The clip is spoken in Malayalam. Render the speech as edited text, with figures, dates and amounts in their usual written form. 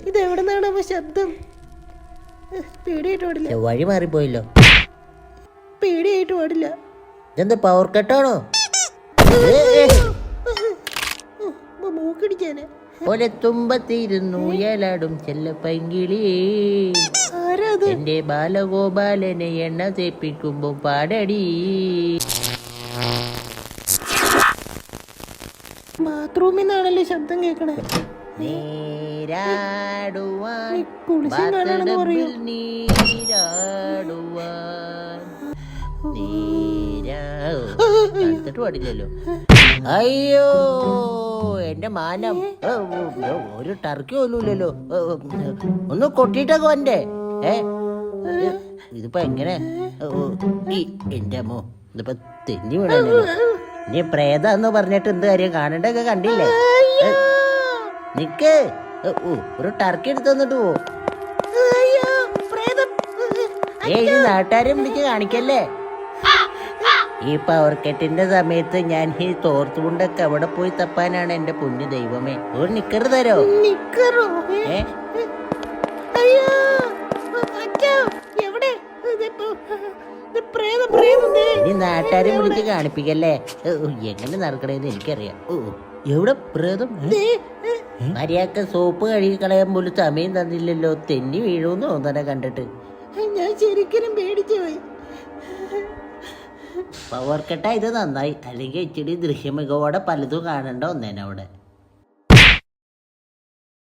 ഇതെവിടെ നിന്നാണ് ശബ്ദം? പേടിയായിട്ട് പാടില്ല. വഴി മാറിപ്പോയല്ലോ. പേടിയായിട്ട് പാടില്ല. ഇതെന്താ പവർ കട്ടാണോ? മൂക്കടിക്കാന് പോലെ തുമ്പത്തിരുന്നു ഏലാടും ചെല്ലപ്പൈങ്കിളി എന്റെ ബാലഗോപാലനെ എണ്ണ തേപ്പിക്കുമ്പോ പാടടി. ബാത്റൂമിൽ നിന്നാണല്ലോ ശബ്ദം കേൾക്കണേ. നീരാടുവാൻ നീരാടുവാൻ പാടില്ലല്ലോ. അയ്യോ എന്റെ മാനം, ഒരു ടർക്കി പോലുമില്ലല്ലോ. ഒന്ന് കൊട്ടിട്ടൊക്കെ വന്റെ. ഇതിപ്പോ എങ്ങനെ? എന്റെ അമ്മോ, ഇതിപ്പോ തെന്നി വീണല്ലോ. ഇനി പ്രേതാന്ന് പറഞ്ഞിട്ട് എന്ത് കാര്യം? കാണണ്ടൊക്കെ കണ്ടില്ലേ? നിക്ക്, ഒരു ടർക്കി എടുത്ത് തന്നിട്ട് പോ. ഇത് നാട്ടുകാരെ വിളിച്ച് കാണിക്കല്ലേ. ഈ പവർ കെട്ടിന്റെ സമയത്ത് ഞാൻ ഈ തോർത്തുകൊണ്ടൊക്കെ അവിടെ പോയി തപ്പാനാണ് എന്റെ പൊന്നു ദൈവമേ. ഒരു നിക്കറ് തരോ? ഇനി നാട്ടുകാരെ വിളിച്ച് കാണിപ്പിക്കല്ലേ. എങ്ങനെ നടക്കണേന്ന് എനിക്കറിയാം. എവിടെ പ്രേതം? മര്യാദക്ക് സോപ്പ് കഴുകി കളയാൻ പോലും സമയം തന്നില്ലല്ലോ. തെന്നി വീഴുമെന്ന് തോന്നണ കണ്ടിട്ട്. ഞാൻ ശരിക്കും പേടിച്ചു പോയി. പവർ കെട്ടാ ഇത് നന്നായി, അല്ലെങ്കിൽ ഇച്ചിരി ദൃശ്യമികവോടെ പലതും കാണണ്ട ഒന്നേനെ അവിടെ.